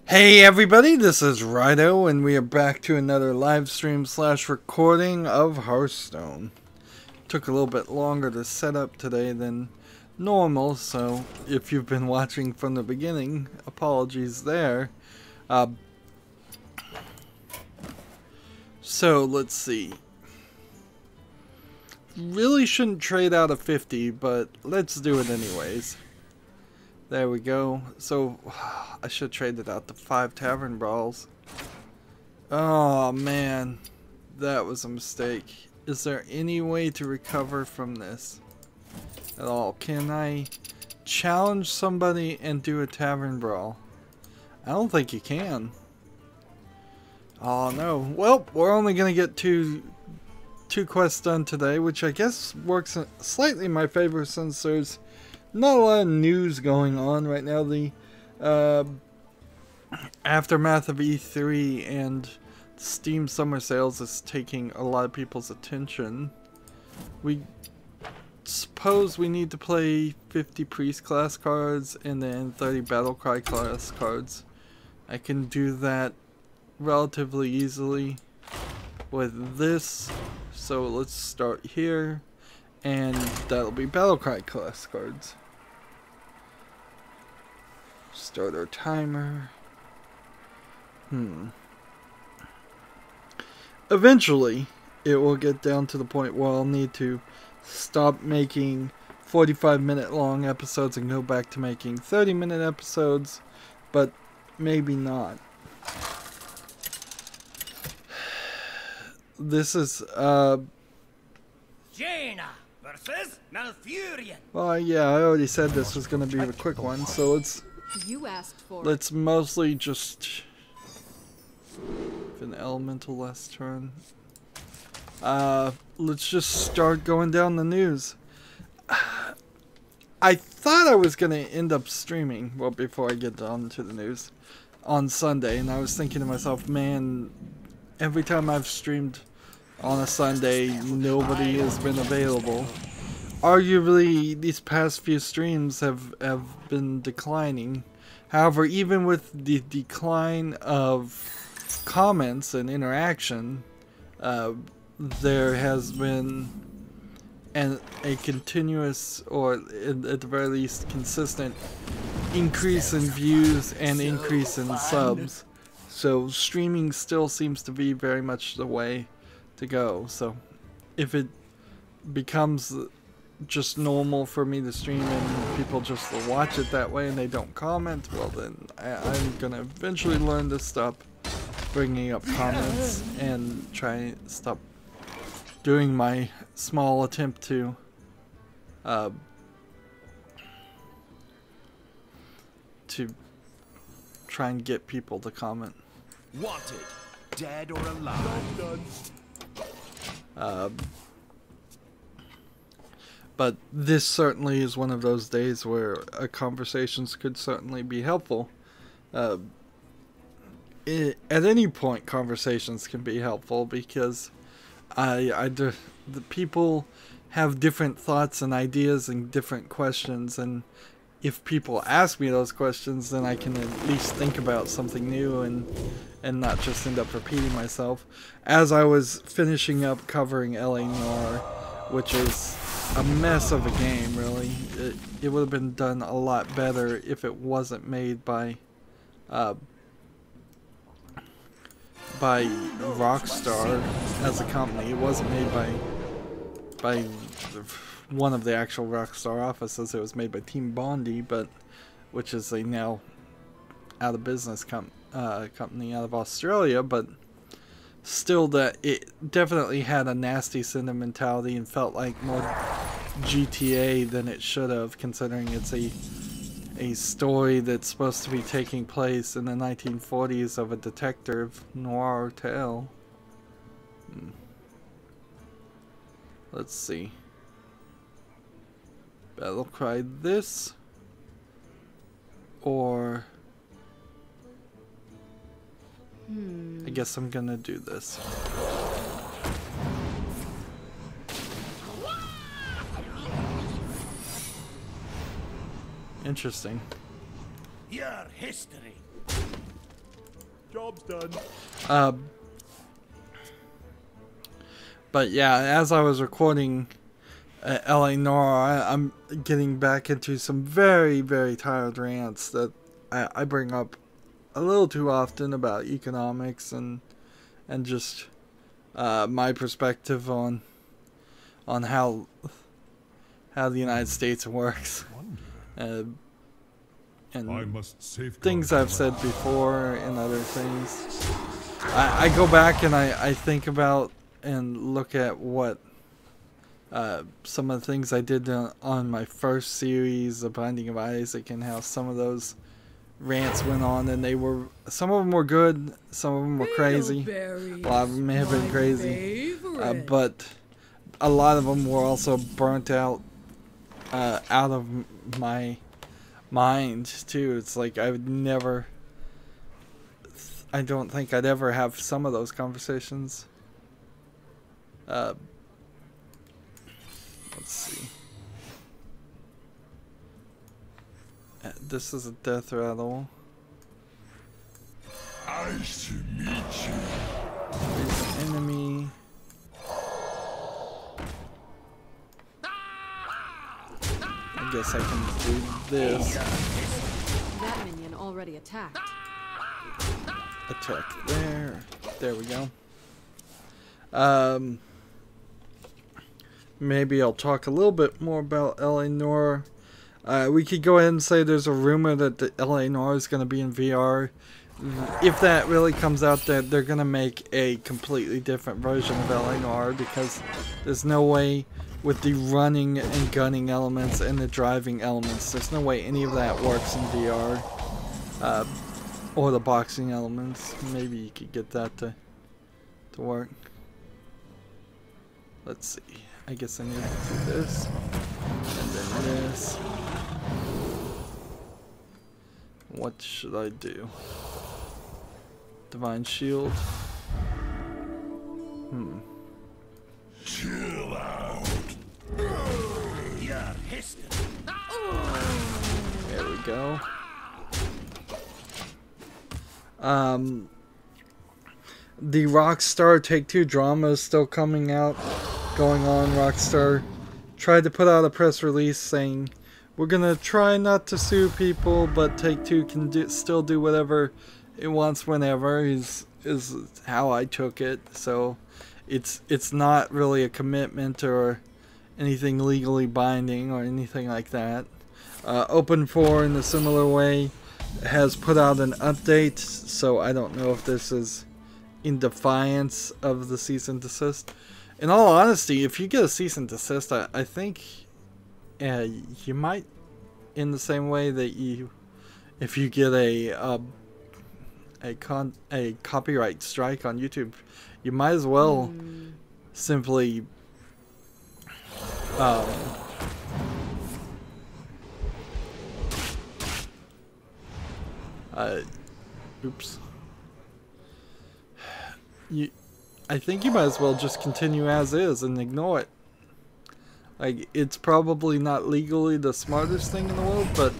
Hey everybody, this is Rydo, and we are back to another live stream / recording of Hearthstone. Took a little bit longer to set up today than normal, so if you've been watching from the beginning, apologies there. So let's see. Really shouldn't trade out of 50, but let's do it anyways. There we go. So, I should trade it out to 5 Tavern Brawls. Oh man, that was a mistake. Is there any way to recover from this at all? Can I challenge somebody and do a Tavern Brawl? I don't think you can. Oh no. Well, we're only going to get two quests done today, which I guess works slightly in my favor since there's not a lot of news going on right now. The aftermath of E3 and Steam summer sales is taking a lot of people's attention. We suppose we need to play 50 priest class cards and then 30 battlecry class cards. I can do that relatively easily with this, so let's start here, and that'll be battlecry class cards. Start our timer. Eventually, it will get down to the point where I'll need to stop making 45-minute long episodes and go back to making 30-minute episodes, but maybe not. This is, Jaina versus Malfurion. well, yeah, I already said this was going to be the quick one, so let's mostly just an elemental last turn. Let's just start going down the news. I thought I was going to end up streaming, well, before I get on to the news, on Sunday, and I was thinking to myself, man, every time I've streamed on a Sunday, nobody has been available. Arguably, these past few streams have been declining. However, even with the decline of comments and interaction, there has been a continuous, or at the very least consistent, increase in views and increase in subs. So streaming still seems to be very much the way to go. So if it becomes just normal for me to stream and people just watch it that way and they don't comment, well then I'm gonna eventually learn to stop bringing up comments and try to stop doing my small attempt to try and get people to comment. Wanted, dead or alive. But this certainly is one of those days where conversations could certainly be helpful. At any point, conversations can be helpful because the people have different thoughts and ideas and different questions, and if people ask me those questions, then I can at least think about something new and not just end up repeating myself. As I was finishing up covering LA Noire, which is a mess of a game, really. It would have been done a lot better if it wasn't made by Rockstar as a company. It wasn't made by one of the actual Rockstar offices. It was made by Team Bondi, but which is a now out of business company out of Australia, but still, that it definitely had a nasty sentimentality and felt like more GTA than it should have, considering it's a story that's supposed to be taking place in the 1940s of a detective noir tale. Let's see. Battlecry this, or I guess I'm gonna do this. Interesting. Your history. Job's done. But yeah, as I was recording LA Noir, I'm getting back into some very, very tired rants that I bring up a little too often about economics and just my perspective on how the United States works. And things I've said before and other things. I go back and I think about and look at what some of the things I did on my first series, The Binding of Isaac, and how some of those rants went on, and some of them were good, some of them were crazy, a lot of them may have been crazy, but a lot of them were also burnt out of my mind too. It's like I don't think I'd ever have some of those conversations. Let's see. This is a death rattle. Nice to meet you. There's an enemy. I guess I can do this. That minion already attacked. Attack there. There we go. Maybe I'll talk a little bit more about LA Noir. We could go ahead and say there's a rumor that the LA Noir is going to be in VR. If that really comes out, that they're going to make a completely different version of LA Noir, because there's no way with the running and gunning elements and the driving elements, there's no way any of that works in VR. Or the boxing elements. Maybe you could get that to work. Let's see. I guess I need to do this. And then this. What should I do? Divine Shield. Chill out. You're hissing. There we go. The Rockstar Take-Two drama is still going on. Rockstar tried to put out a press release saying, we're gonna try not to sue people, but Take-Two can still do whatever it wants whenever, is how I took it. So it's not really a commitment or anything legally binding or anything like that. Open4, in a similar way, has put out an update, so I don't know if this is in defiance of the cease and desist. In all honesty, if you get a cease and desist, I think you might, in the same way that if you get a copyright strike on YouTube, you might as well simply oops. I think you might as well just continue as is and ignore it. Like, it's probably not legally the smartest thing in the world, but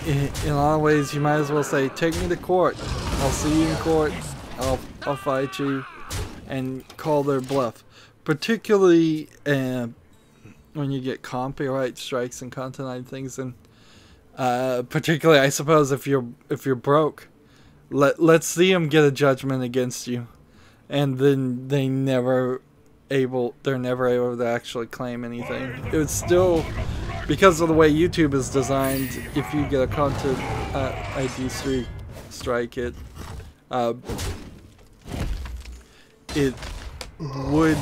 in a lot of ways you might as well say, take me to court. I'll see you in court. I'll fight you, and call their bluff. Particularly when you get copyright strikes and content things, and particularly, I suppose, if you're broke, let's see them get a judgment against you, and then they're never able to actually claim anything. It would still, because of the way YouTube is designed, if you get a content ID strike, it would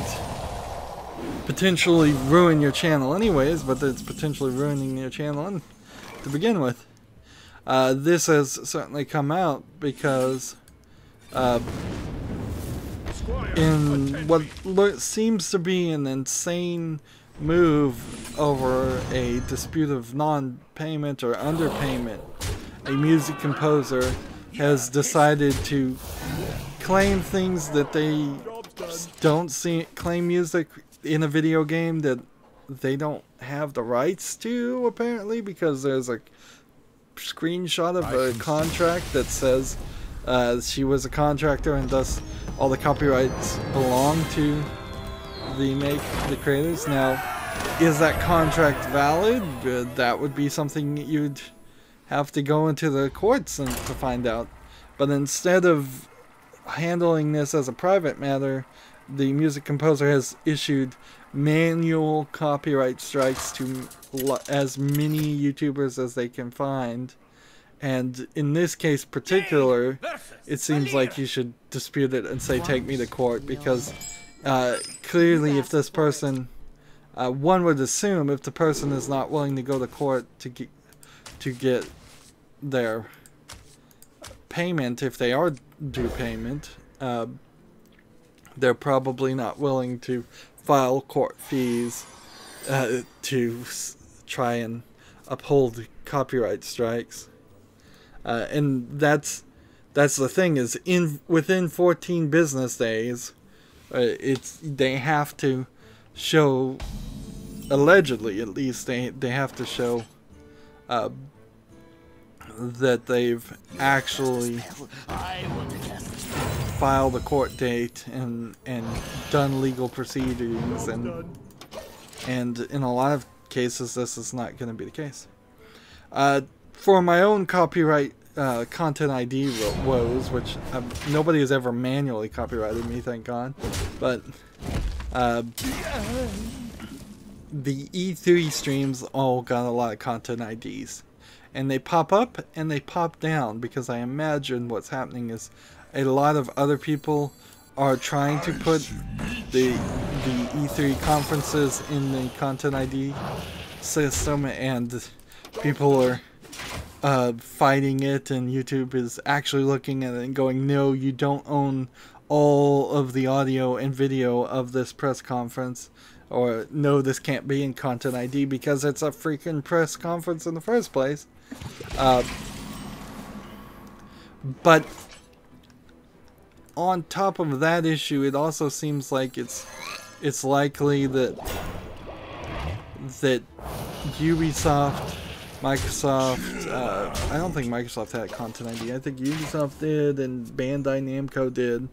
potentially ruin your channel anyways, but it's potentially ruining your channel to begin with. This has certainly come out because in what seems to be an insane move over a dispute of non-payment or underpayment, a music composer has decided to claim things that they don't claim music in a video game that they don't have the rights to, apparently, because there's a screenshot of a contract that says She was a contractor, and thus all the copyrights belong to the creators. Now, is that contract valid? That would be something you'd have to go into the courts and to find out. But instead of handling this as a private matter, the music composer has issued manual copyright strikes to as many YouTubers as they can find. And in this case particular, it seems like you should dispute it and say, take me to court, because clearly if this person, one would assume if the person is not willing to go to court to get their payment, if they are due payment, they're probably not willing to file court fees to try and uphold copyright strikes. And that's the thing, is within 14 business days, they have to show, allegedly at least, they have to show that they've actually filed a court date and done legal proceedings, and in a lot of cases this is not going to be the case. For my own copyright content ID woes, which nobody has ever manually copyrighted me, thank God, but the E3 streams all got a lot of content IDs, and they pop up and they pop down, because I imagine what's happening is a lot of other people are trying to put the E3 conferences in the content ID system, and people are fighting it, and YouTube is actually looking at it and going, no, you don't own all of the audio and video of this press conference, or no, this can't be in content ID because it's a freaking press conference in the first place. But on top of that issue, it also seems like it's likely that Ubisoft, Microsoft, I don't think Microsoft had content ID. I think Ubisoft did, and Bandai Namco did.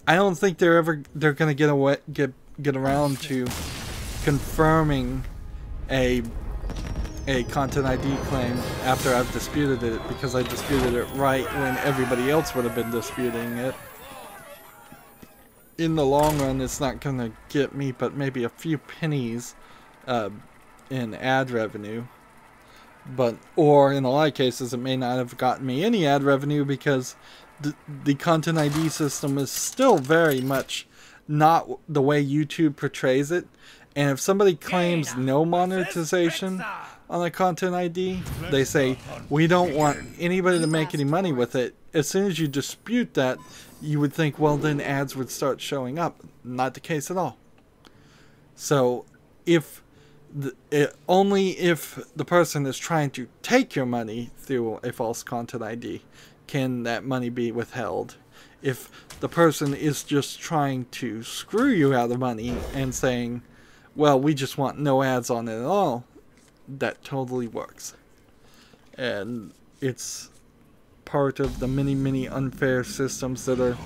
I don't think they're gonna get around to confirming a content ID claim after I've disputed it, because I disputed it right when everybody else would have been disputing it. In the long run, it's not gonna get me but maybe a few pennies in ad revenue. Or in a lot of cases, it may not have gotten me any ad revenue, because the content ID system is still very much not the way YouTube portrays it. And if somebody claims no monetization on a content ID, they say, we don't want anybody to make any money with it. As soon as you dispute that, you would think, well, then ads would start showing up. Not the case at all. So only if the person is trying to take your money through a false content ID can that money be withheld. If the person is just trying to screw you out of money and saying, well, we just want no ads on it at all, that totally works. And it's part of the many unfair systems that are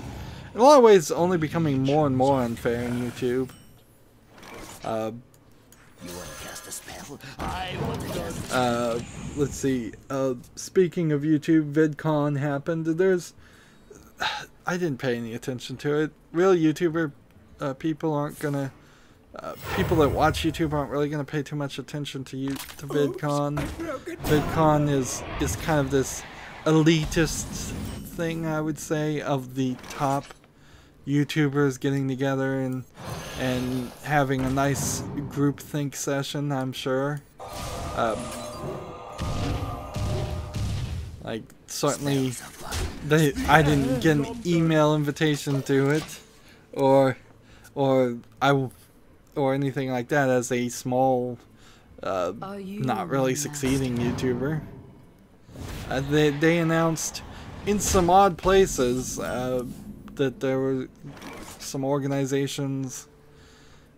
in a lot of ways only becoming more and more unfair in YouTube. Let's see. Speaking of YouTube, VidCon happened. I didn't pay any attention to it. Real YouTuber people aren't gonna. People that watch YouTube aren't really gonna pay too much attention to VidCon. VidCon is kind of this elitist thing, I would say, of the top YouTubers getting together and having a nice groupthink session, I'm sure. Like, certainly I didn't get an email invitation to it, or anything like that as a small, not really succeeding YouTuber. They announced in some odd places that there were some organizations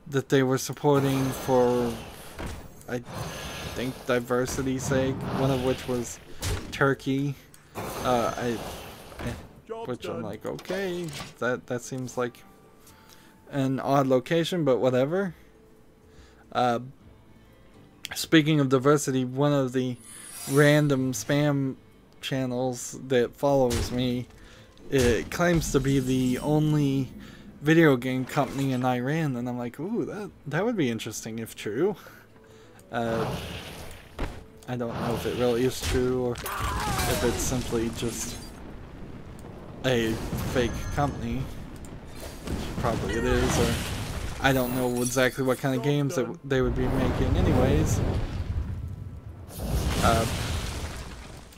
that they were supporting for, I think, diversity's sake, one of which was Turkey. which I'm like, okay, that seems like an odd location, but whatever. Speaking of diversity, one of the random spam channels that follows me, it claims to be the only video game company in Iran, and I'm like, ooh, that would be interesting if true. I don't know if it really is true or if it's simply just a fake company, which probably it is, or I don't know exactly what kind of games that they would be making anyways.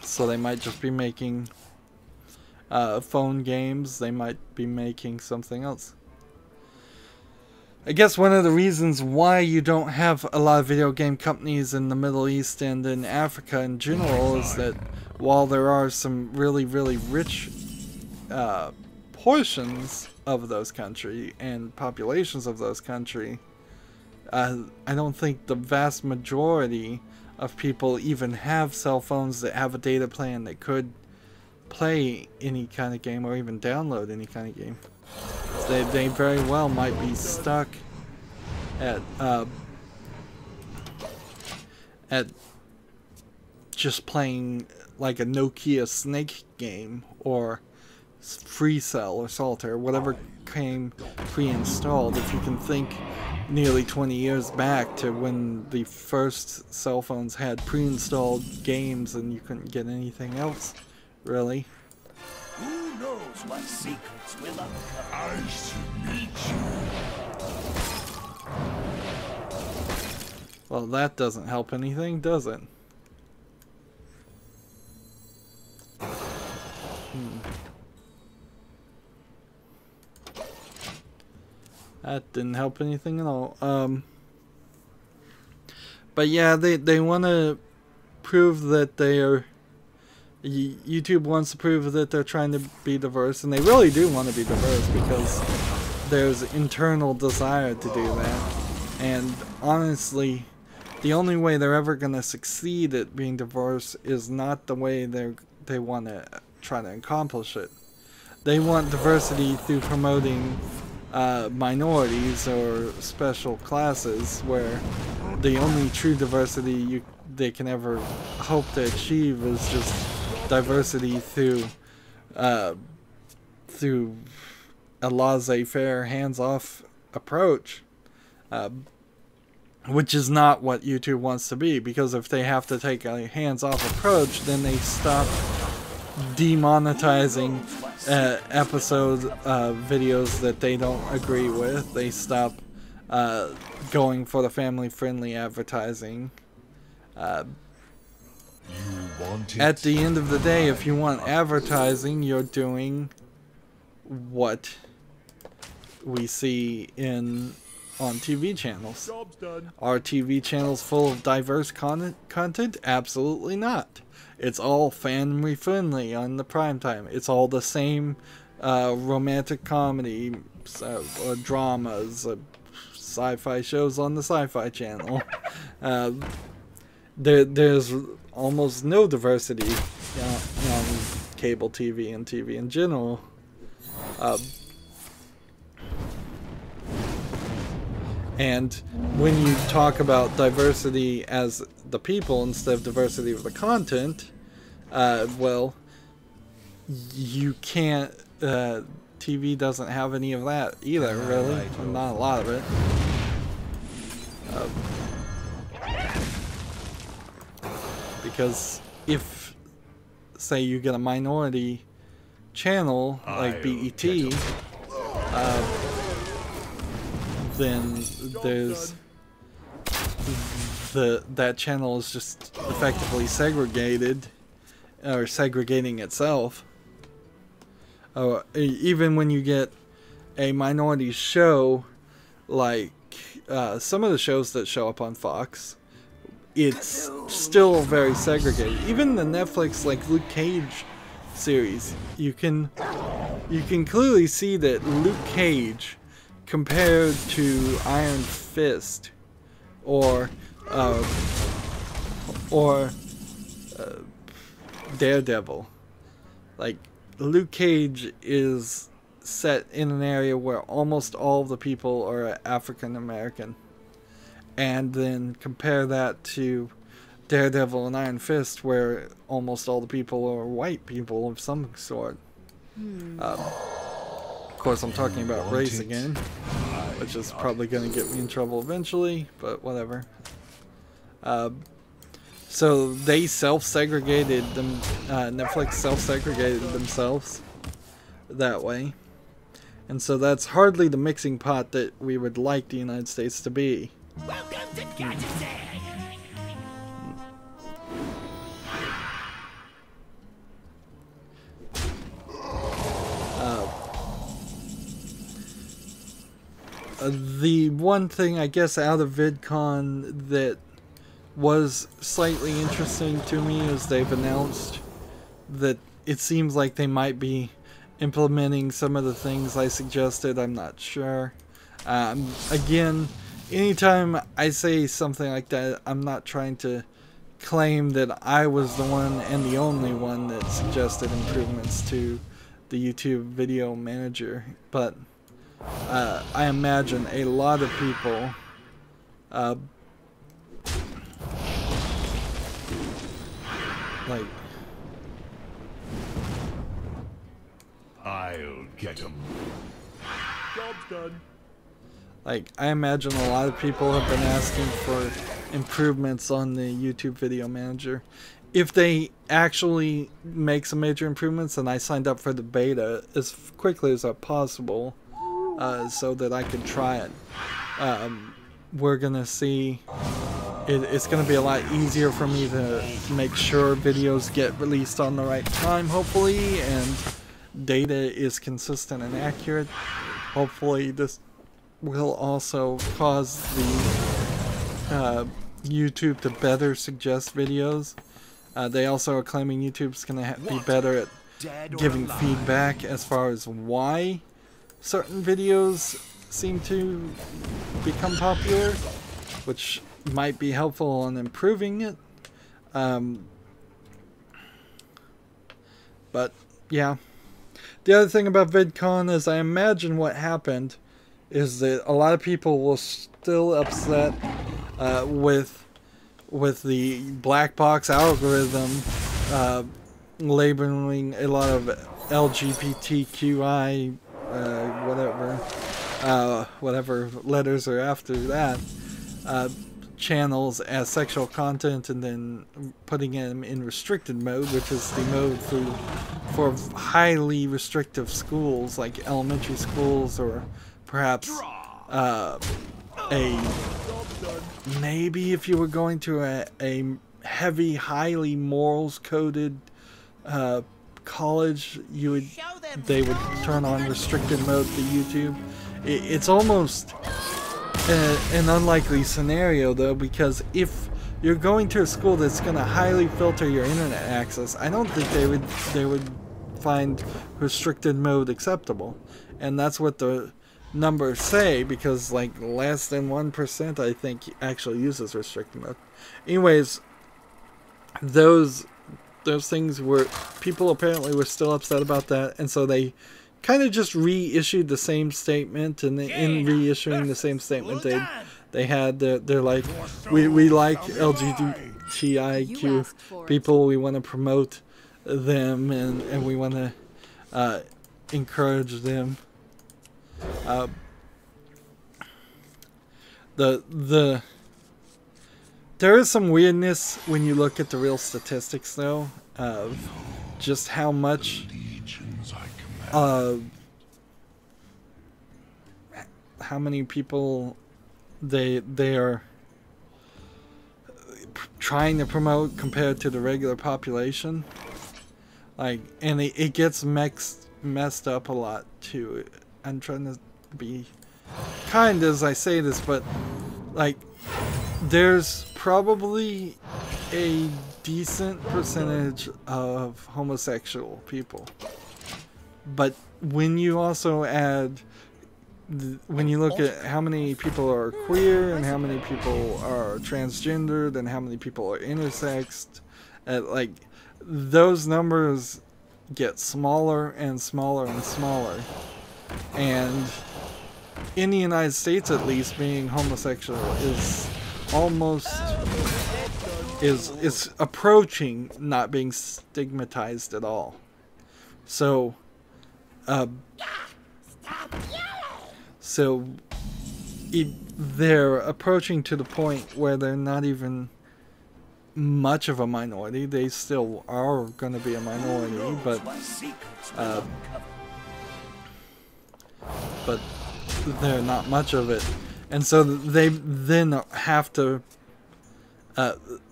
So they might just be making phone games, they might be making something else. I guess one of the reasons why you don't have a lot of video game companies in the Middle East and in Africa in general is that while there are some really, really rich portions of those countries and populations of those countries, I don't think the vast majority of people even have cell phones that have a data plan that could play any kind of game or even download any kind of game. They very well might be stuck at just playing like a Nokia Snake game or Free Cell or Solitaire, whatever came pre-installed. If you can think nearly 20 years back to when the first cell phones had pre-installed games and you couldn't get anything else, really. Who knows what secrets will uncover? Nice to meet you. Well, that doesn't help anything, does it? That didn't help anything at all. But yeah, they want to prove that they are... YouTube wants to prove that they're trying to be diverse, and they really do want to be diverse because there's internal desire to do that. And honestly, the only way they're ever going to succeed at being diverse is not the way they want to try to accomplish it. They want diversity through promoting minorities or special classes, where the only true diversity they can ever hope to achieve is just diversity through a laissez-faire, hands-off approach, which is not what YouTube wants to be, because if they have to take a hands-off approach, then they stop demonetizing videos that they don't agree with. They stop going for the family-friendly advertising. At the end of the day, if you want advertising, you're doing what we see on TV channels. Are TV channels full of diverse content? Absolutely not. It's all family friendly on the prime time. It's all the same romantic comedy or dramas, sci-fi shows on the Sci-Fi Channel. There's almost no diversity on cable TV and TV in general. And when you talk about diversity as the people instead of diversity of the content, well, you can't, TV doesn't have any of that either, really. Not a lot of it. Because if, say, you get a minority channel like BET, then there's that channel is just effectively segregated, or segregating itself. Even when you get a minority show, like some of the shows that show up on Fox, it's still very segregated. Even the Netflix, like, Luke Cage series, you can clearly see that Luke Cage, compared to Iron Fist or Daredevil, like, Luke Cage is set in an area where almost all of the people are African American. And then compare that to Daredevil and Iron Fist, where almost all the people are white people of some sort. Of course, I'm talking about race again, which is probably going to get me in trouble eventually, but whatever. So they self-segregated them. Netflix self-segregated themselves that way, and so that's hardly the mixing pot that we would like the United States to be. Welcome to Gadget Day. The one thing, I guess, out of VidCon that was slightly interesting to me is they've announced that it seems like they might be implementing some of the things I suggested. I'm not sure. Again, anytime I say something like that, I'm not trying to claim that I was the one and the only one that suggested improvements to the YouTube video manager, but I imagine a lot of people like, I'll get 'em. Job's done. like, I imagine a lot of people have been asking for improvements on the YouTube video manager. If they actually make some major improvements, then I signed up for the beta as quickly as possible, so that I could try it. We're gonna see. It's gonna be a lot easier for me to make sure videos get released on the right time, hopefully, and data is consistent and accurate. Hopefully, this will also cause the YouTube to better suggest videos. They also are claiming YouTube's gonna be better at giving feedback as far as why certain videos seem to become popular, which might be helpful in improving it. But yeah, the other thing about VidCon is I imagine what happened is that a lot of people were still upset with the black box algorithm labeling a lot of LGBTQI whatever letters are after that channels as sexual content, and then putting them in restricted mode, which is the mode for highly restrictive schools like elementary schools, or perhaps maybe if you were going to a heavy, highly morals coded college, they would turn on restricted mode to YouTube. It's almost an unlikely scenario, though, because if you're going to a school that's going to highly filter your internet access, I don't think they would find restricted mode acceptable, and that's what the numbers say, because like less than 1% I think actually uses restricted mode. Anyways, those things were, people apparently were still upset about that, and so they kind of just reissued the same statement, and in reissuing the same statement they're like, we like LGBTIQ people, we want to promote them, and we want to encourage them. There is some weirdness when you look at the real statistics, though, of just how much how many people they are trying to promote compared to the regular population. Like, and it gets messed up a lot too. I'm trying to be kind as I say this, but like, there's probably a decent percentage of homosexual people, but when you also add, when you look at how many people are queer and how many people are transgendered and how many people are intersexed, like, those numbers get smaller and smaller and smaller. And in the United States, at least, being homosexual is almost is approaching not being stigmatized at all. So they're approaching to the point where they're not even much of a minority. They still are going to be a minority, but they're not much of it. And so they then have to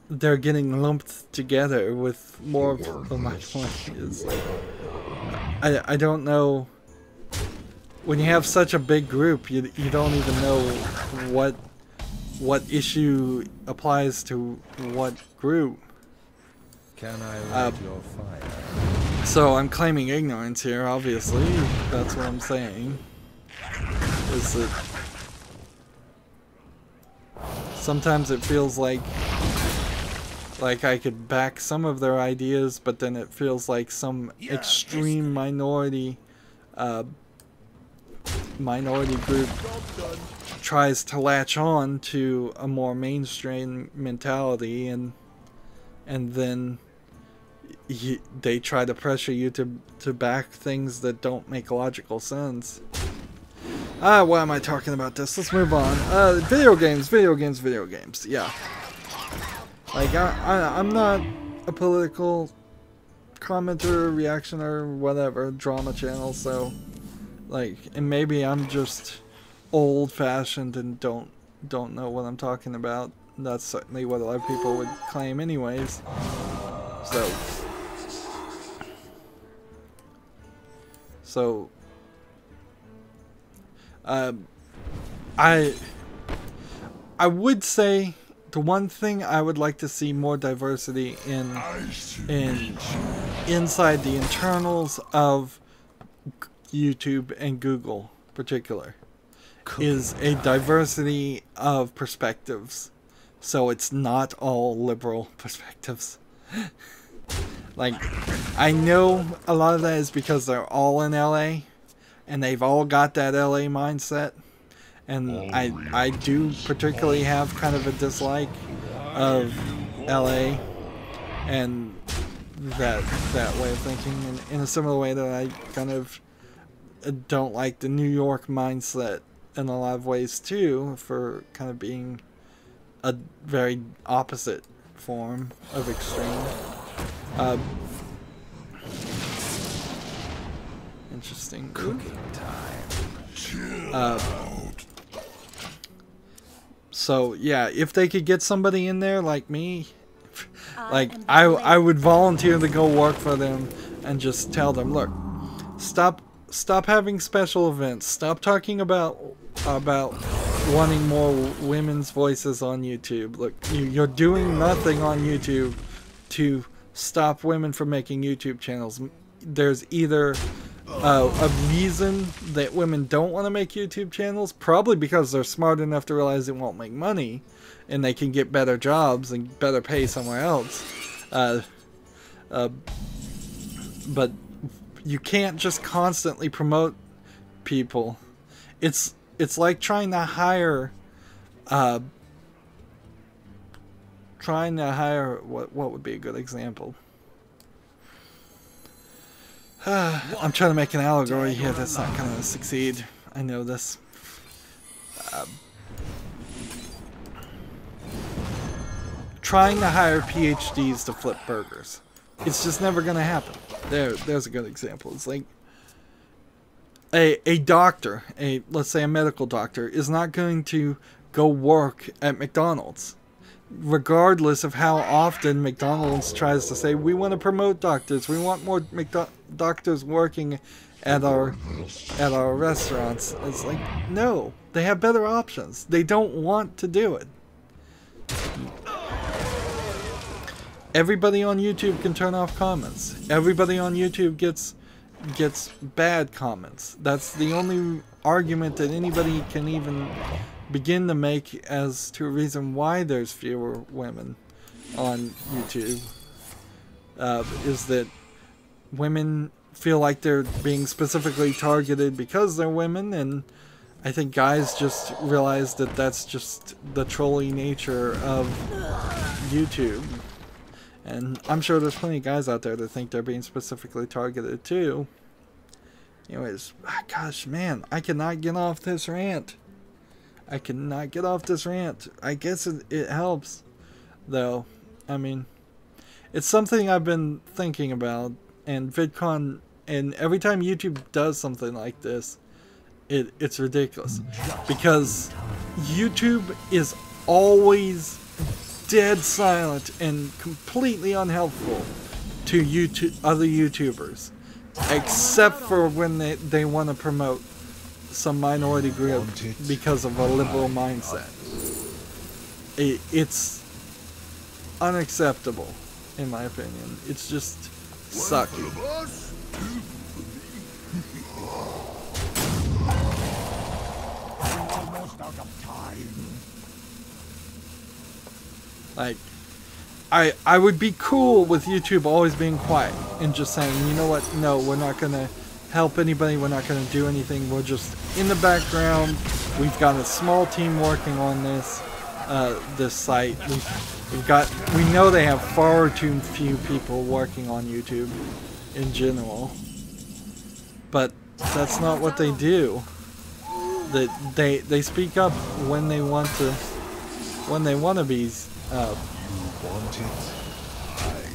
they're getting lumped together with more of the minorities. I don't know. When you have such a big group, you don't even know what issue applies to what group. Can I light your fire? So I'm claiming ignorance here, obviously. That's what I'm saying. Is that sometimes it feels like I could back some of their ideas, but then it feels like some extreme minority group tries to latch on to a more mainstream mentality, and then they try to pressure you to back things that don't make logical sense. Why am I talking about this? Let's move on. Video games. Yeah. Like, I'm not a political commenter, reactioner, whatever, drama channel, so, like, and maybe I'm just old-fashioned and don't know what I'm talking about. That's certainly what a lot of people would claim anyways. So I would say the one thing I would like to see more diversity in inside the internals of YouTube and Google in particular is a diversity of perspectives. So it's not all liberal perspectives. Like, I know a lot of that is because they're all in LA and they've all got that LA mindset. And I do particularly have kind of a dislike of LA and that way of thinking, and in a similar way that I kind of don't like the New York mindset in a lot of ways too, for kind of being a very opposite form of extreme. Interesting. Cooking time. So yeah, if they could get somebody in there like me, like I would volunteer to go work for them and just tell them, look, stop having special events. Stop talking about wanting more women's voices on YouTube. Look, you're doing nothing on YouTube to stop women from making YouTube channels. There's either a reason that women don't want to make YouTube channels, probably because they're smart enough to realize it won't make money and they can get better jobs and better pay somewhere else. But you can't just constantly promote people. It's like trying to hire what would be a good example? I'm trying to make an allegory here that's not going to succeed. I know this. Trying to hire PhDs to flip burgers. It's just never going to happen. There's a good example. It's like a doctor, let's say a medical doctor, is not going to go work at McDonald's, regardless of how often McDonald's tries to say, we want to promote doctors, we want more doctors working at our restaurants. It's like, no, they have better options. They don't want to do it. Everybody on YouTube can turn off comments. Everybody on YouTube gets bad comments. That's the only argument that anybody can even begin to make as to a reason why there's fewer women on YouTube, is that women feel like they're being specifically targeted because they're women, and I think guys just realize that that's just the trolly nature of YouTube. And I'm sure there's plenty of guys out there that think they're being specifically targeted too. Anyways, gosh, man, I cannot get off this rant. I cannot get off this rant. I guess it helps, though. I mean, it's something I've been thinking about, and VidCon, and every time YouTube does something like this, it's ridiculous. Because YouTube is always dead silent and completely unhelpful to other YouTubers, except for when they want to promote some minority group because of a liberal mindset. It's unacceptable, in my opinion. It's just sucky. Like, I would be cool with YouTube always being quiet and just saying, you know what, no, we're not going to help anybody, we're not going to do anything, we're just in the background, we've got a small team working on this site, we know they have far too few people working on YouTube in general, but that's not what they do. They speak up when they want to be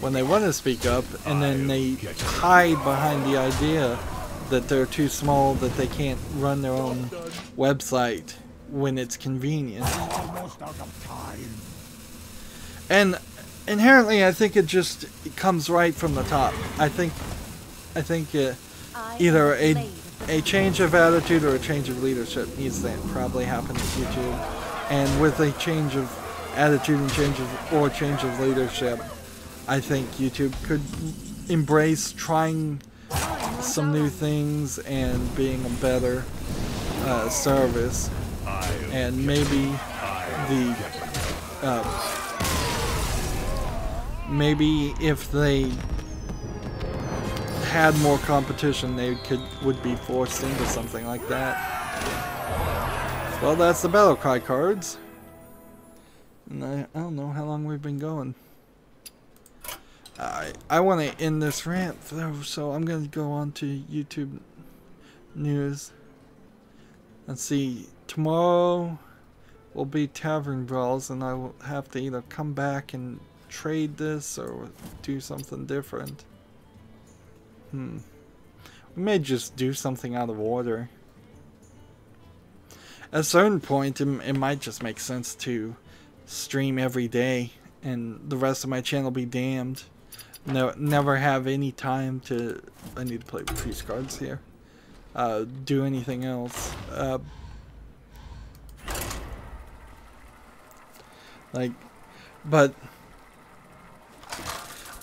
when they want to speak up, and then they hide behind the idea that they're too small, that they can't run their own website when it's convenient. And inherently, I think it comes right from the top. I think either a change of attitude or a change of leadership needs to probably happen at YouTube. And with a change of attitude and change of leadership, I think YouTube could embrace trying some new things and being a better service, and maybe maybe if they had more competition, they would be forced into something like that. Well, that's the battle cry cards. And I don't know how long we've been going. I want to end this rant though, so I'm going to go on to YouTube news. Let's see, tomorrow will be Tavern Brawls, and I will have to either come back and trade this or do something different. We may just do something out of order. At a certain point, it might just make sense to stream every day and the rest of my channel be damned. No, never have any time to... I need to play with priest cards here. Do anything else. But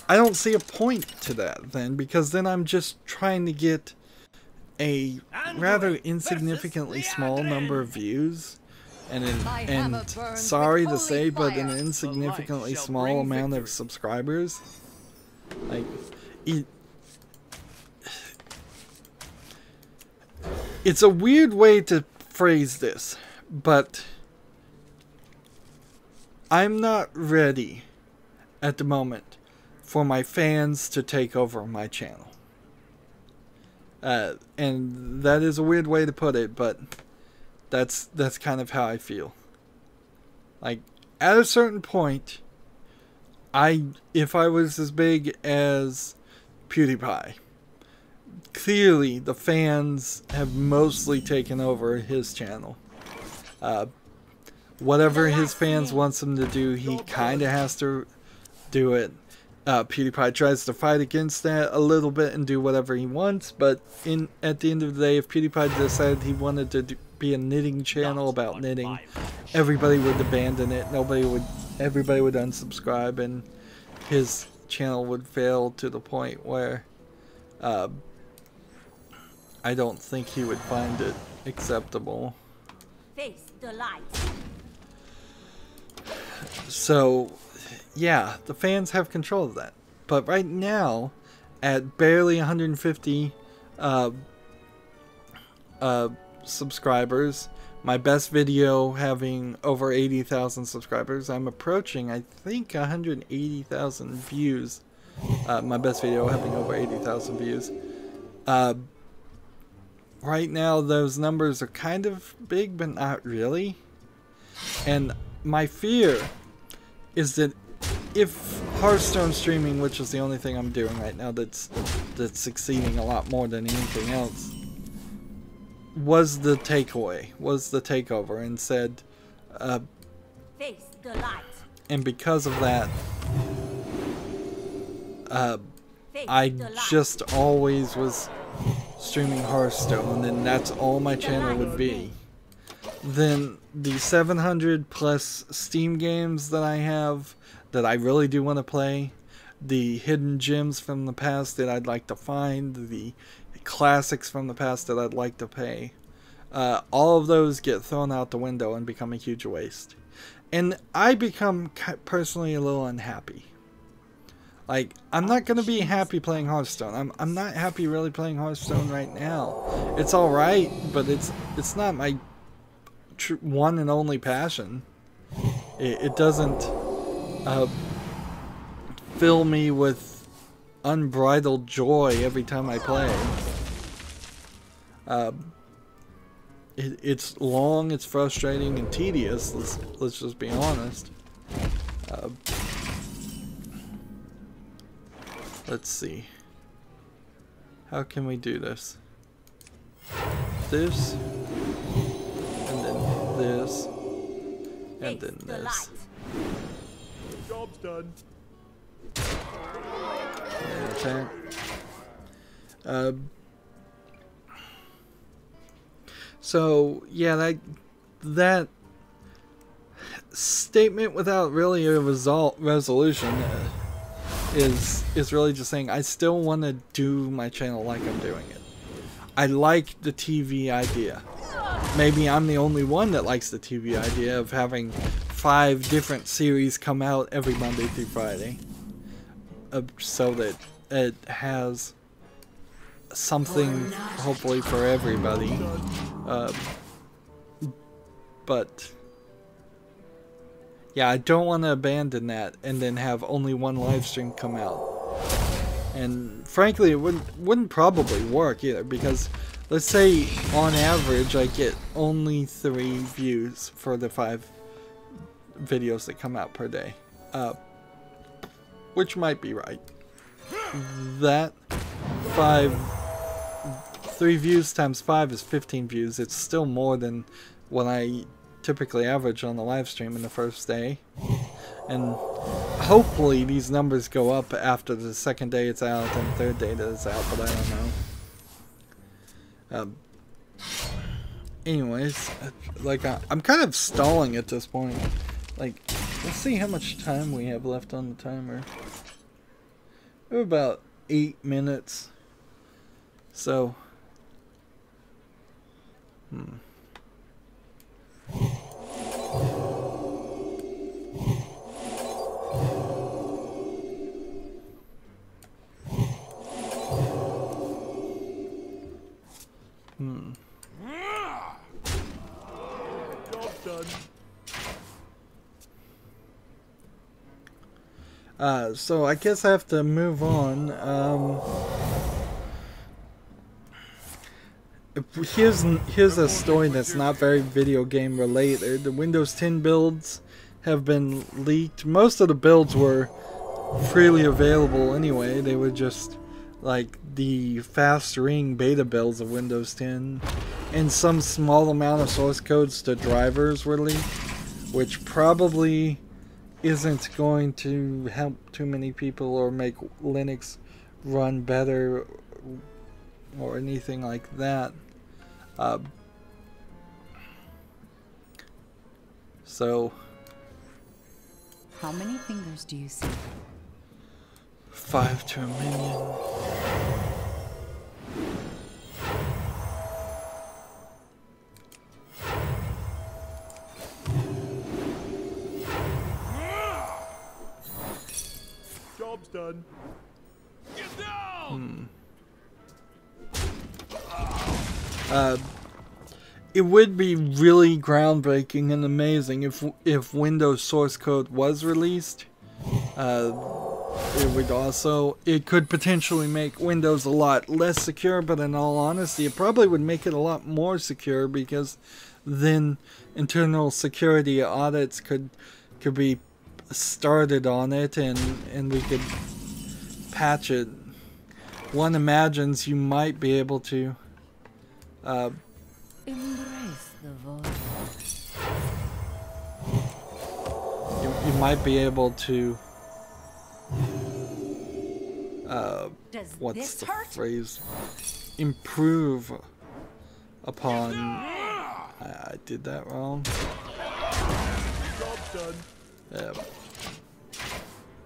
I don't see a point to that then, because then I'm just trying to get a rather insignificantly small number of views, and sorry to say, but an insignificantly small amount of subscribers. Like, it's a weird way to phrase this, but I'm not ready at the moment for my fans to take over my channel. And that is a weird way to put it, but that's kind of how I feel. Like, at a certain point, if I was as big as PewDiePie, clearly the fans have mostly taken over his channel. Whatever his fans wants him to do, he kind of has to do it. PewDiePie tries to fight against that a little bit and do whatever he wants, but at the end of the day, if PewDiePie decided he wanted to be a knitting channel about knitting, everybody would abandon it. Everybody would unsubscribe, and his channel would fail to the point where I don't think he would find it acceptable. Face the light. So, yeah, the fans have control of that. But right now, at barely 150 subscribers. My best video having over 80,000 subscribers. I'm approaching, I think, 180,000 views. My best video having over 80,000 views. Right now, those numbers are kind of big, but not really. And my fear is that if Hearthstone streaming, which is the only thing I'm doing right now that's succeeding a lot more than anything else, was the takeaway, was the takeover, and said, Face the light. and because of that, Face I the light. just always was streaming Hearthstone, and that's all my channel would be. Then the 700 plus Steam games that I have that I really do want to play, the hidden gems from the past that I'd like to find, the classics from the past that I'd like to pay, all of those get thrown out the window and become a huge waste. And I become personally a little unhappy. Like, I'm not going to be happy playing Hearthstone. I'm not happy really playing Hearthstone right now. It's alright, but it's not my one and only passion. It doesn't fill me with unbridled joy every time I play. It's long, it's frustrating, and tedious. Let's just be honest. Let's see. How can we do this? This, and then this, and then this. Job's done. And attack. So yeah, that statement without really a resolution is really just saying I still want to do my channel like I'm doing it. I like the TV idea. Maybe I'm the only one that likes the TV idea of having 5 different series come out every Monday through Friday, so that it has something hopefully for everybody. But yeah, I don't want to abandon that and then have only one live stream come out. And frankly, it wouldn't probably work either, because let's say on average I get only 3 views for the 5 videos that come out per day, which might be right. That 3 views times 5 is 15 views. It's still more than what I typically average on the live stream in the first day, and hopefully these numbers go up after the second day it's out and the third day that it's out, but I don't know. Anyways, like I'm kind of stalling at this point. Like, let's see how much time we have left on the timer. We have about 8 minutes. So, Job's done. So I guess I have to move on. Here's a story that's not very video game related. The Windows 10 builds have been leaked. Most of the builds were freely available anyway. They were just like the fast ring beta builds of Windows 10, and some small amount of source codes to drivers were leaked, which probably isn't going to help too many people or make Linux run better or anything like that. So, how many fingers do you see? 5 to a million. Job's done. Get down! It would be really groundbreaking and amazing if Windows source code was released. It could potentially make Windows a lot less secure, but in all honesty, it probably would make it a lot more secure, because then internal security audits could be started on it, and we could patch it. One imagines you might be able to Embrace the void. you might be able to what's the phrase? Improve upon. I did that wrong.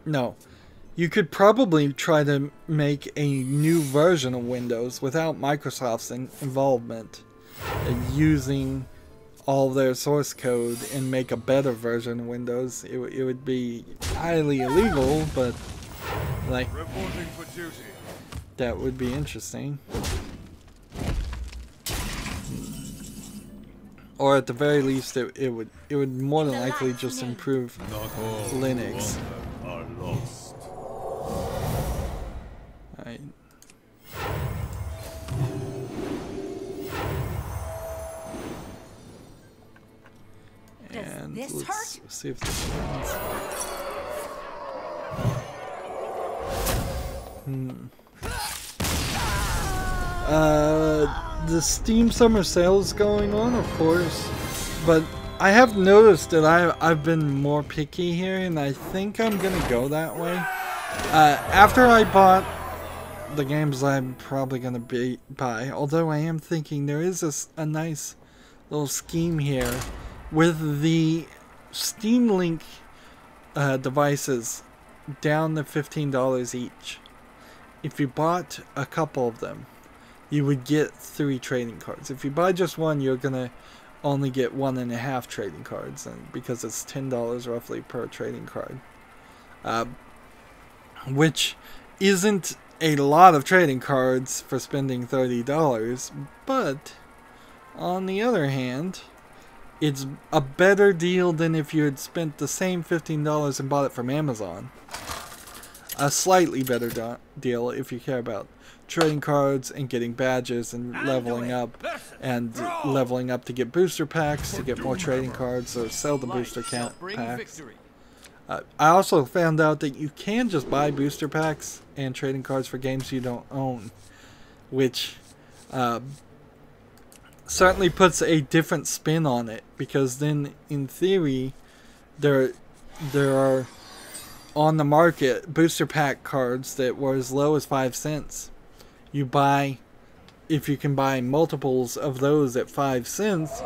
No. You could probably try to make a new version of Windows without Microsoft's involvement, using all their source code, and make a better version of Windows. It would be highly illegal, but like, that would be interesting. Or at the very least, it would more than likely just improve Linux. Alright. And let's see if this runs. The Steam Summer Sale is going on, of course, but I have noticed that I've been more picky here, and I think I'm gonna go that way. After I bought the games I'm probably gonna buy, although I am thinking there is a nice little scheme here with the Steam Link devices down to $15 each. If you bought a couple of them, you would get 3 trading cards. If you buy just one, you're gonna only get 1.5 trading cards, and because it's $10 roughly per trading card, which isn't a lot of trading cards for spending $30. But on the other hand, it's a better deal than if you had spent the same $15 and bought it from Amazon. A slightly better deal if you care about trading cards and getting badges and leveling up, to get booster packs, to get more trading cards, or sell the booster packs. I also found out that you can just buy booster packs and trading cards for games you don't own, which certainly puts a different spin on it, because then in theory there are on the market booster pack cards that were as low as 5 cents. If you can buy multiples of those at 5 cents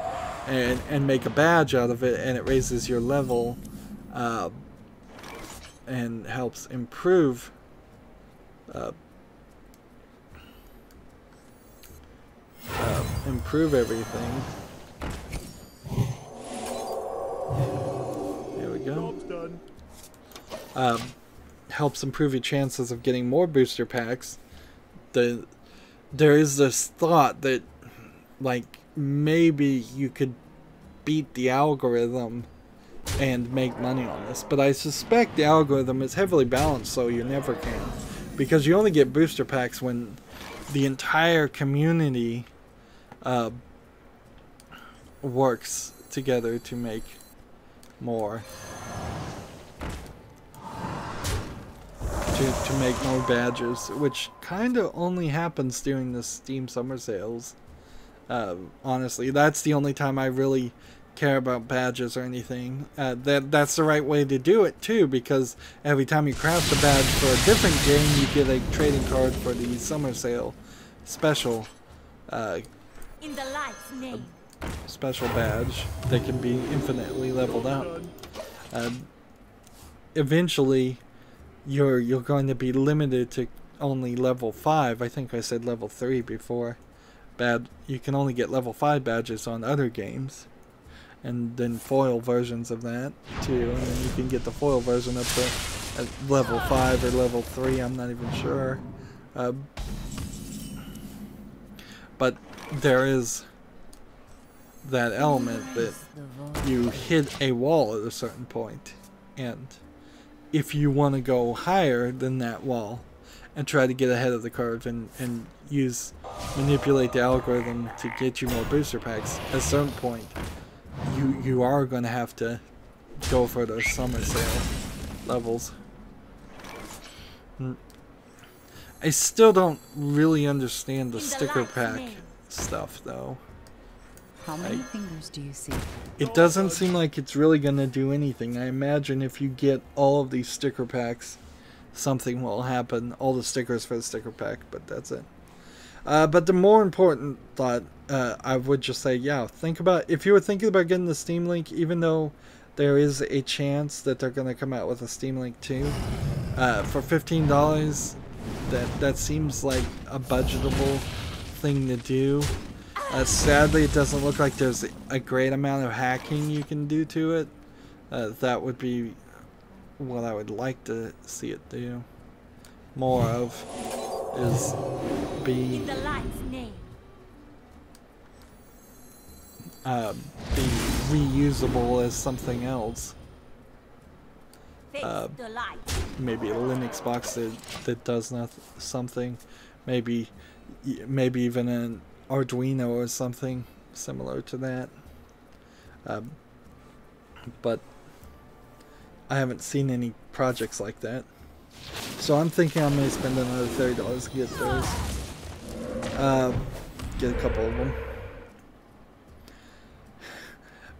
and make a badge out of it, and it raises your level and helps improve everything. There we go. Helps improve your chances of getting more booster packs. There is this thought that, like, maybe you could beat the algorithm and make money on this, but I suspect the algorithm is heavily balanced, so you never can, because you only get booster packs when the entire community works together to make more. To make more badges, which kind of only happens during the Steam Summer Sales. Honestly, that's the only time I really care about badges or anything. That's the right way to do it too, because every time you craft a badge for a different game, you get a trading card for the Summer Sale special. In the light's name. Special badge that can be infinitely leveled up. Eventually, you're going to be limited to only level 5. I think I said level 3 before. You can only get level 5 badges on other games, and then foil versions of that too, and then you can get the foil version up to level 5 or level 3. I'm not even sure. But there is that element that you hit a wall at a certain point, and if you want to go higher than that wall and try to get ahead of the curve and manipulate the algorithm to get you more booster packs, at a certain point you are going to have to go for those summer sale levels. I still don't really understand the sticker pack stuff though. How many fingers do you see? It doesn't seem like it's really going to do anything. I imagine if you get all of these sticker packs, something will happen. All the stickers for the sticker pack, but that's it. But the more important thought, I would just say, yeah, think about, if you were thinking about getting the Steam Link, even though there is a chance that they're going to come out with a Steam Link 2, for $15, that seems like a budgetable thing to do. Sadly, it doesn't look like there's a great amount of hacking you can do to it. That would be what I would like to see it do more of, is be reusable as something else. Maybe a Linux box that does something. Maybe even an Arduino or something similar to that. But I haven't seen any projects like that. So I'm thinking I may spend another $30 to get those. Get a couple of them.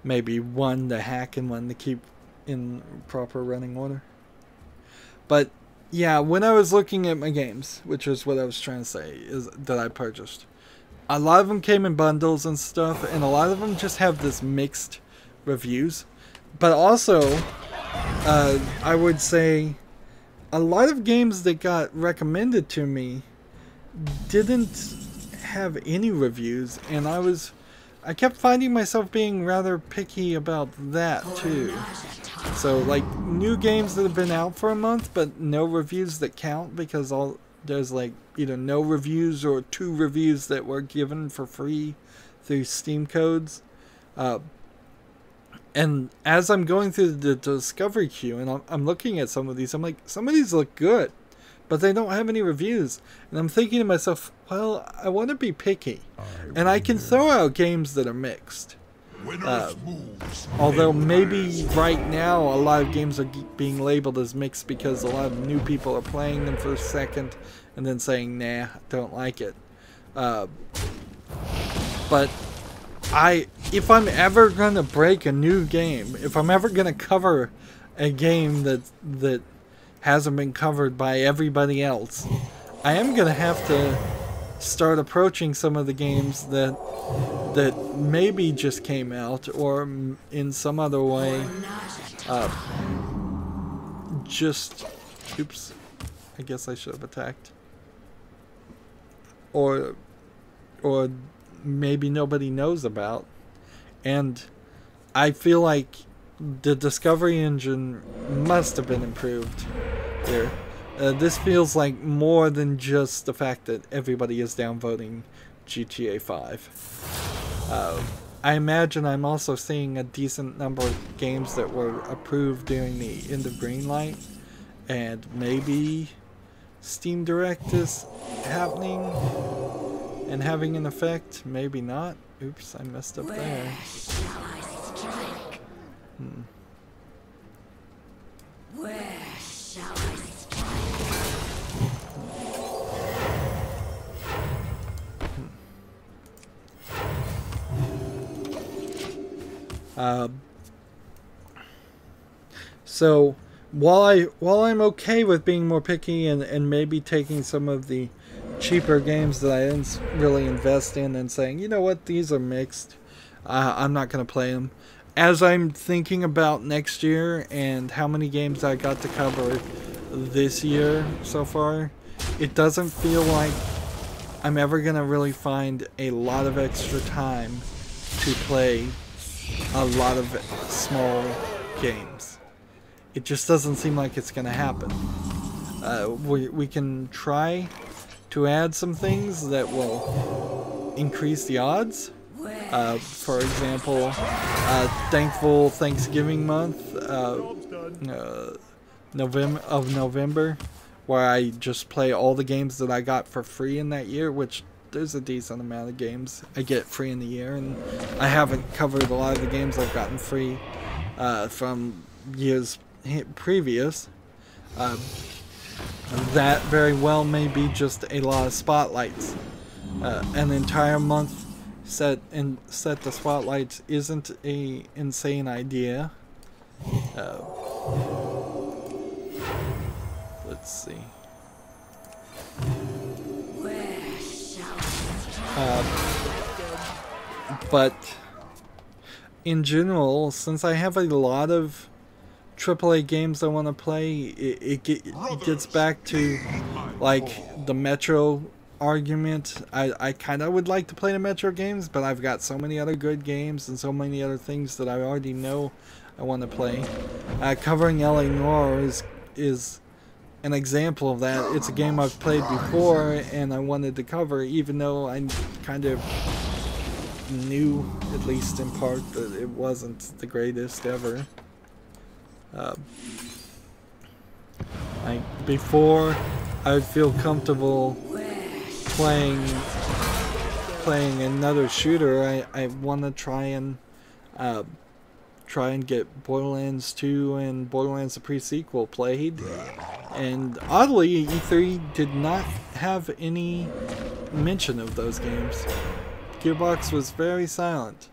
Maybe one to hack and one to keep in proper running order. But yeah, when I was looking at my games, which is what I was trying to say, is that I purchased, a lot of them came in bundles and stuff, and a lot of them just have this mixed reviews. But also, I would say a lot of games that got recommended to me didn't have any reviews, and I kept finding myself being rather picky about that too. So like new games that have been out for a month but no reviews that count, because there's like either no reviews or 2 reviews that were given for free through Steam codes. And as I'm going through the discovery queue and I'm looking at some of these, I'm like, some of these look good, but they don't have any reviews. And I'm thinking to myself, well, I want to be picky. And I can throw out games that are mixed. Although maybe right now a lot of games are being labeled as mixed because a lot of new people are playing them for a second and then saying, nah, don't like it. But if I'm ever going to break a new game, if I'm ever going to cover a game that hasn't been covered by everybody else, I am going to have to start approaching some of the games that maybe just came out, or in some other way oops, I guess I should have attacked, or maybe nobody knows about. And I feel like the discovery engine must have been improved here. This feels like more than just the fact that everybody is downvoting GTA 5. I imagine I'm also seeing a decent number of games that were approved during the end of Greenlight, and maybe Steam Direct is happening and having an effect. Maybe not. Oops, I messed up there. Where shall I strike? So while I'm okay with being more picky and maybe taking some of the cheaper games that I didn't really invest in and saying, you know what, these are mixed, I'm not going to play them. As I'm thinking about next year and how many games I got to cover this year so far, it doesn't feel like I'm ever going to really find a lot of extra time to play a lot of small games. It just doesn't seem like it's going to happen. We can try to add some things that will increase the odds. For example, Thankful Thanksgiving month, November, where I just play all the games that I got for free in that year, which there's a decent amount of games I get free in the year, and I haven't covered a lot of the games I've gotten free from years previous. That very well may be just a lot of spotlights. An entire month set the spotlights isn't a insane idea. Let's see. But in general, since I have a lot of AAA games I want to play, it gets back to like the Metro argument. I kind of would like to play the Metro games, but I've got so many other good games and so many other things that I already know I want to play. Covering LA Noire is an example of that. It's a game I've played before and I wanted to cover, even though I kind of knew, at least in part, that it wasn't the greatest ever. Before I would feel comfortable playing another shooter, I want to try and get Borderlands 2 and Borderlands the pre-sequel played. And oddly, E3 did not have any mention of those games. Gearbox was very silent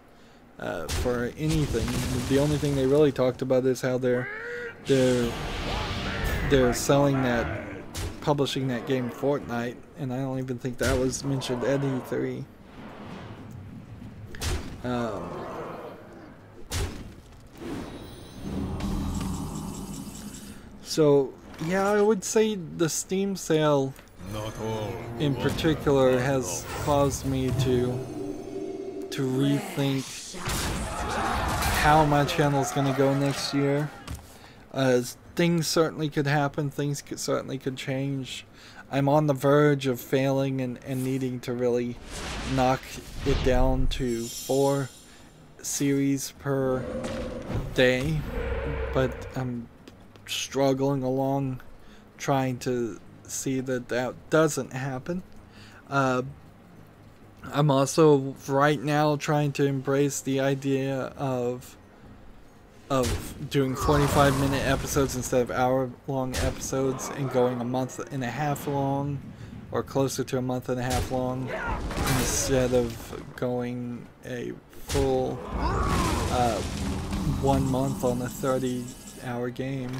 for anything. The only thing they really talked about is how they're selling that, publishing that game Fortnite, and I don't even think that was mentioned at E3. So yeah, I would say the Steam sale in particular has caused me to rethink how my channel is going to go next year. Things certainly could happen, things certainly could change. I'm on the verge of failing and needing to really knock it down to 4 series per day, but I'm struggling along trying to see that doesn't happen. I'm also right now trying to embrace the idea of doing 45-minute episodes instead of hour-long episodes, and going a month and a half long, or closer to a month and a half long, instead of going a full 1 month on a 30-hour game.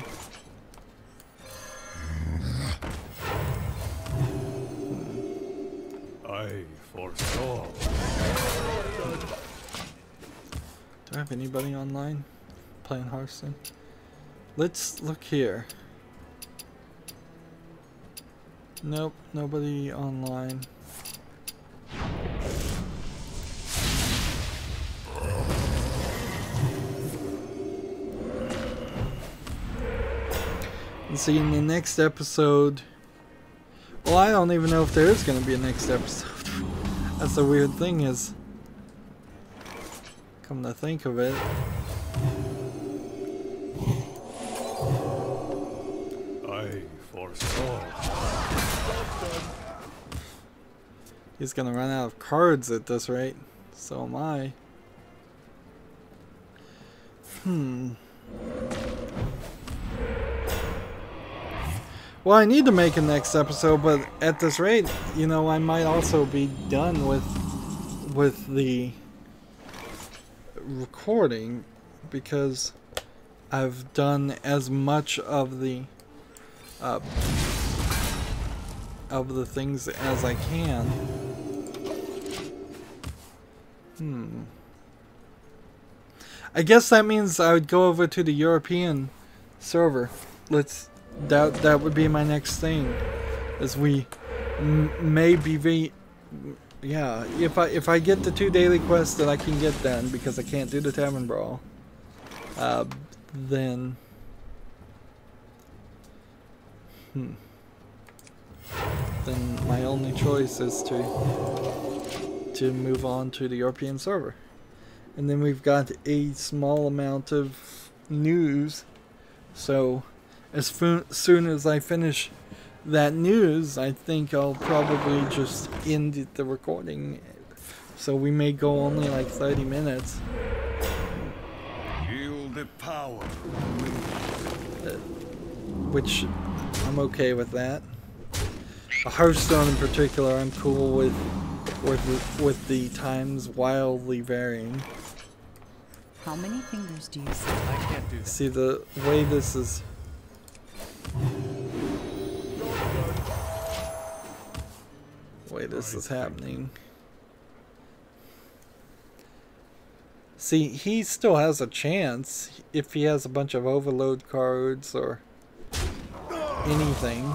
I foresaw. Do I have anybody online playing Hearthstone? Let's look here. Nope, nobody online. And see, in the next episode, well, I don't even know if there is going to be a next episode. That's the weird thing, is, come to think of it, I foresaw. he's going to run out of cards at this rate. So am I. Well, I need to make a next episode, but at this rate, you know, I might also be done with the recording, because I've done as much of the things as I can. I guess that means I would go over to the European server. That would be my next thing, as we maybe yeah, if I get the 2 daily quests that I can get done, because I can't do the Tavern Brawl, then then my only choice is to move on to the European server. And then we've got a small amount of news. So as soon as I finish that news, I think I'll probably just end the recording. So we may go only like 30 minutes. Yield the power. Which I'm okay with that. Hearthstone in particular, I'm cool with the times wildly varying. How many fingers do you see? I can't do that. See, the way this is... the way this is happening. See, he still has a chance if he has a bunch of overload cards or anything.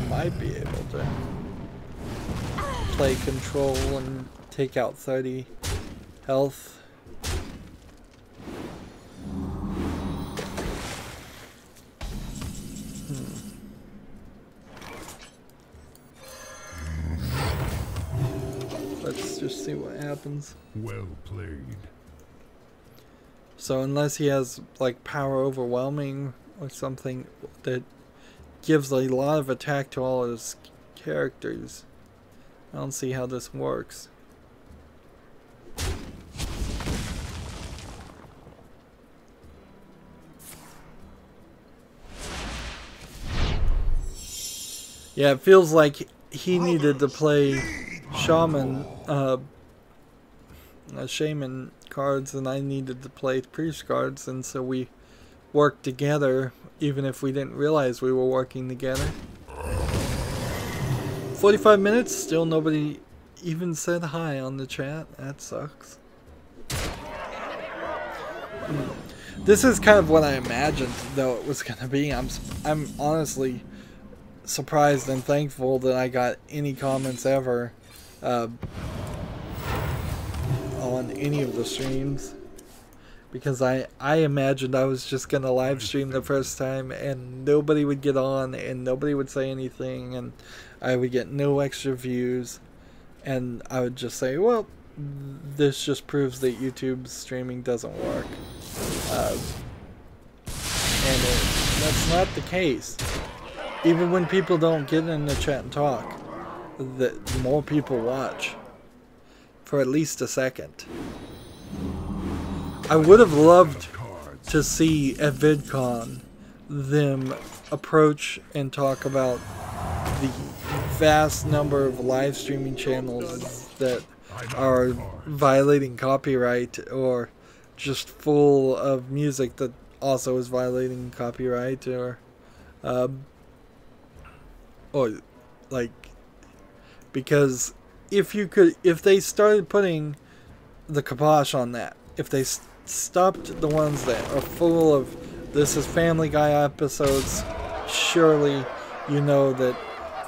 Might be able to play control and take out 30 health. Let's just see what happens. Well played. So unless he has like power overwhelming or something that gives a lot of attack to all his characters, I don't see how this works. Yeah, it feels like he needed to play shaman cards, and I needed to play priest cards, and so we worked together even if we didn't realize we were working together. 45 minutes, still nobody even said hi on the chat. That sucks. This is kind of what I imagined though it was gonna be. I'm honestly surprised and thankful that I got any comments ever on any of the streams, because I imagined I was just gonna live stream the first time and nobody would get on and nobody would say anything and I would get no extra views, and I would just say, well, this just proves that YouTube streaming doesn't work, and that's not the case. Even when people don't get in the chat and talk, that more people watch for at least a second. I would have loved to see at VidCon them approach and talk about the vast number of live streaming channels that are violating copyright or just full of music that also is violating copyright, or like, because if they started putting the kibosh on that, if they stopped the ones that are full of this is Family Guy episodes, surely you know that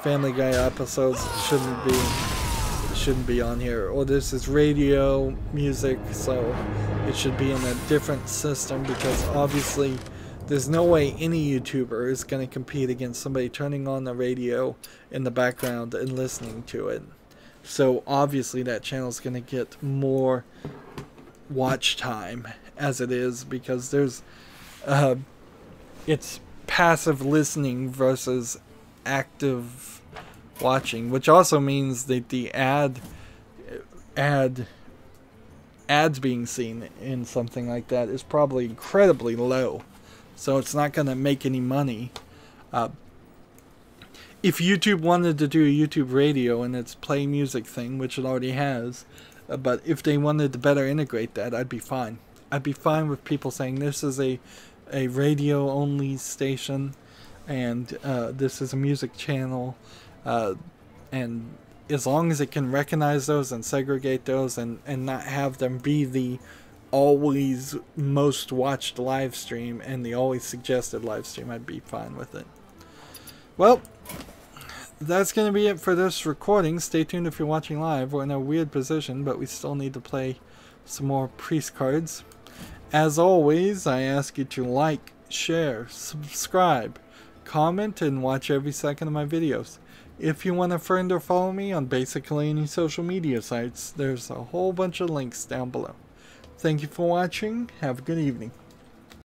Family Guy episodes shouldn't be on here, or this is radio music, so it should be in a different system, because obviously there's no way any YouTuber is going to compete against somebody turning on the radio in the background and listening to it. So obviously that channel is going to get more watch time as it is, because there's it's passive listening versus active watching, which also means that the ads being seen in something like that is probably incredibly low, so it's not going to make any money. If YouTube wanted to do a YouTube radio and its play music thing, which it already has, but if they wanted to better integrate that, I'd be fine. I'd be fine with people saying this is a radio only station and this is a music channel, and as long as it can recognize those and segregate those and not have them be the always most watched live stream and the always suggested live stream, I'd be fine with it. Well, that's going to be it for this recording. Stay tuned if you're watching live. We're in a weird position, but we still need to play some more priest cards. As always, I ask you to like, share, subscribe, comment, and watch every second of my videos. If you want to friend or follow me on basically any social media sites, there's a whole bunch of links down below. Thank you for watching. Have a good evening.